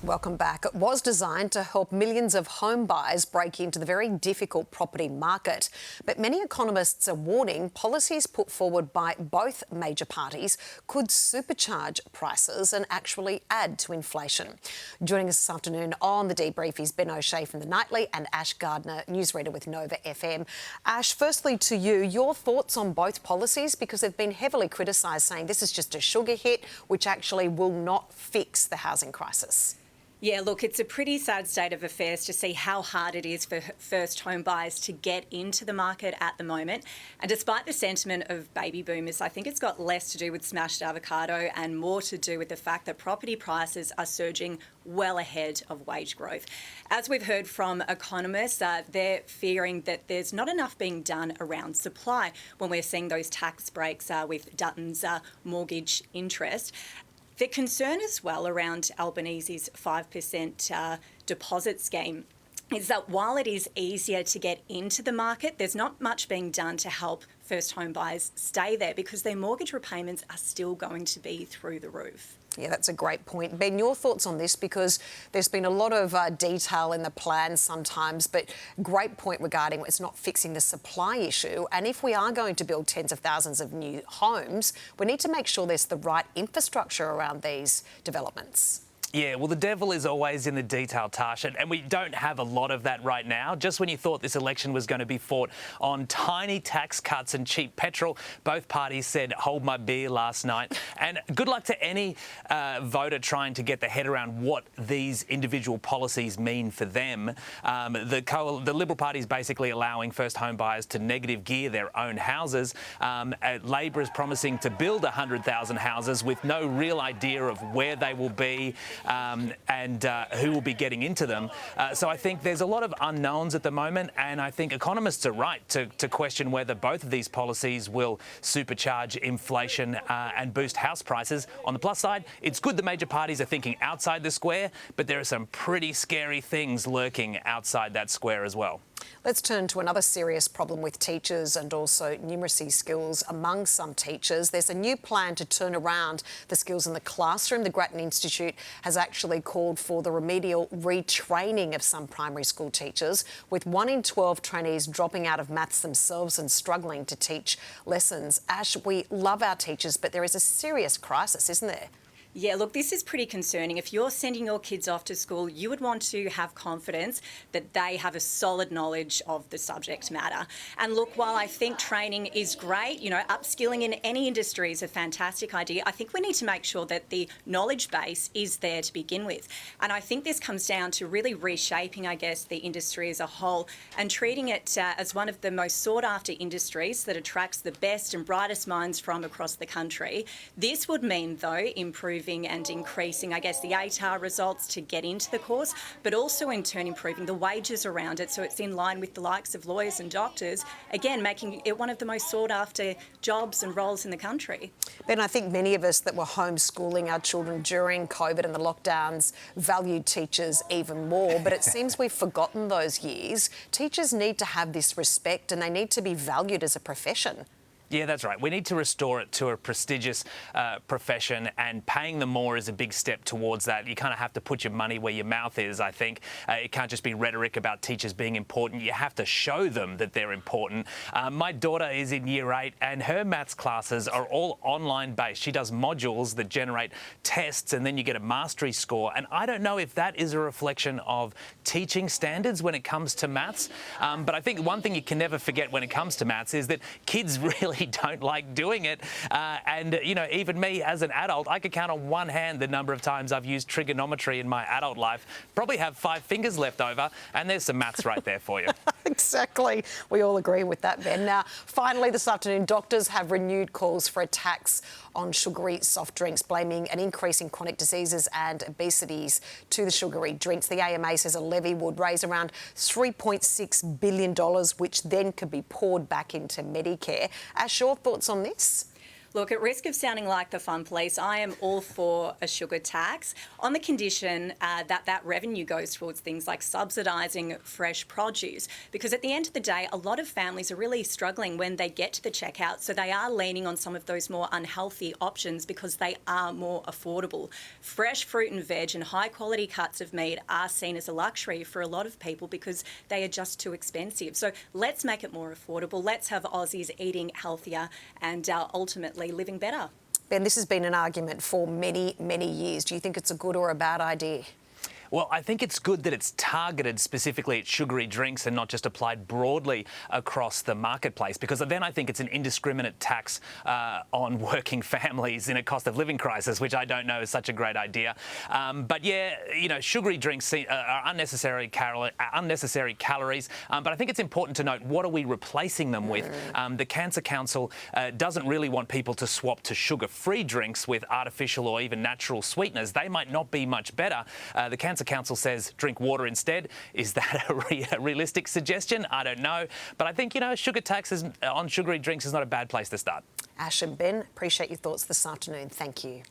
Welcome back. It was designed to help millions of home buyers break into the very difficult property market. But many economists are warning policies put forward by both major parties could supercharge prices and actually add to inflation. Joining us this afternoon on The Debrief is Ben O'Shea from The Nightly and Ash Gardner, newsreader with Nova FM. Ash, firstly to you, your thoughts on both policies, because they've been heavily criticised, saying this is just a sugar hit which actually will not fix the housing crisis. Yeah, look, it's a pretty sad state of affairs to see how hard it is for first home buyers to get into the market at the moment. And despite the sentiment of baby boomers, I think it's got less to do with smashed avocado and more to do with the fact that property prices are surging well ahead of wage growth. As we've heard from economists, they're fearing that there's not enough being done around supply when we're seeing those tax breaks with Dutton's mortgage interest. The concern as well around Albanese's 5% deposit scheme is that while it is easier to get into the market, there's not much being done to help first home buyers stay there because their mortgage repayments are still going to be through the roof. Yeah, that's a great point. Ben, your thoughts on this, because there's been a lot of detail in the plan sometimes, but great point regarding it's not fixing the supply issue. And if we are going to build tens of thousands of new homes, we need to make sure there's the right infrastructure around these developments. Yeah, well, the devil is always in the detail, Tash, and we don't have a lot of that right now. Just when you thought this election was going to be fought on tiny tax cuts and cheap petrol, both parties said, hold my beer last night. And good luck to any voter trying to get their head around what these individual policies mean for them. The Liberal Party is basically allowing first home buyers to negative gear their own houses. Labor is promising to build 100,000 houses with no real idea of where they will be, and who will be getting into them. So I think there's a lot of unknowns at the moment, and I think economists are right to question whether both of these policies will supercharge inflation and boost house prices. On the plus side, it's good the major parties are thinking outside the square, but there are some pretty scary things lurking outside that square as well. Let's turn to another serious problem with teachers and also numeracy skills among some teachers. There's a new plan to turn around the skills in the classroom. The Grattan Institute has actually called for the remedial retraining of some primary school teachers, with 1 in 12 trainees dropping out of maths themselves and struggling to teach lessons. Ash, we love our teachers, but there is a serious crisis, isn't there? Yeah, look, this is pretty concerning. If you're sending your kids off to school, you would want to have confidence that they have a solid knowledge of the subject matter. And look, while I think training is great, upskilling in any industry is a fantastic idea, I think we need to make sure that the knowledge base is there to begin with. And I think this comes down to really reshaping, the industry as a whole and treating it as one of the most sought-after industries that attracts the best and brightest minds from across the country. This would mean, though, improving and increasing, the ATAR results to get into the course, but also in turn improving the wages around it so it's in line with the likes of lawyers and doctors, again, making it one of the most sought after jobs and roles in the country. Ben, I think many of us that were homeschooling our children during COVID and the lockdowns valued teachers even more, but it seems we've forgotten those years. Teachers need to have this respect and they need to be valued as a profession. Yeah, that's right. We need to restore it to a prestigious profession, and paying them more is a big step towards that. You kind of have to put your money where your mouth is, I think. It can't just be rhetoric about teachers being important. You have to show them that they're important. My daughter is in Year 8 and her maths classes are all online based. She does modules that generate tests and then you get a mastery score. And I don't know if that is a reflection of teaching standards when it comes to maths. But I think one thing you can never forget when it comes to maths is that kids really don't like doing it. Even me as an adult, I could count on one hand the number of times I've used trigonometry in my adult life. Probably have 5 fingers left over, and there's some maths right there for you. Exactly. We all agree with that, Ben. Now, finally this afternoon, doctors have renewed calls for a tax on sugary soft drinks, blaming an increase in chronic diseases and obesities to the sugary drinks. The AMA says a levy would raise around $3.6 billion, which then could be poured back into Medicare. Ash, your thoughts on this? Look, at risk of sounding like the fun police, I am all for a sugar tax on the condition that revenue goes towards things like subsidising fresh produce. Because at the end of the day, a lot of families are really struggling when they get to the checkout, so they are leaning on some of those more unhealthy options because they are more affordable. Fresh fruit and veg and high quality cuts of meat are seen as a luxury for a lot of people because they are just too expensive. So let's make it more affordable. Let's have Aussies eating healthier and ultimately living better. Ben, this has been an argument for many, many years. Do you think it's a good or a bad idea? Well, I think it's good that it's targeted specifically at sugary drinks and not just applied broadly across the marketplace, because then I think it's an indiscriminate tax on working families in a cost of living crisis, which I don't know is such a great idea. But yeah, you know, sugary drinks are unnecessary calories. But I think it's important to note, what are we replacing them with? The Cancer Council doesn't really want people to swap to sugar-free drinks with artificial or even natural sweeteners. They might not be much better. The Cancer Council says drink water instead. Is that a realistic suggestion? I don't know. But I think, you know, sugar taxes on sugary drinks is not a bad place to start. Ash and Ben, appreciate your thoughts this afternoon. Thank you.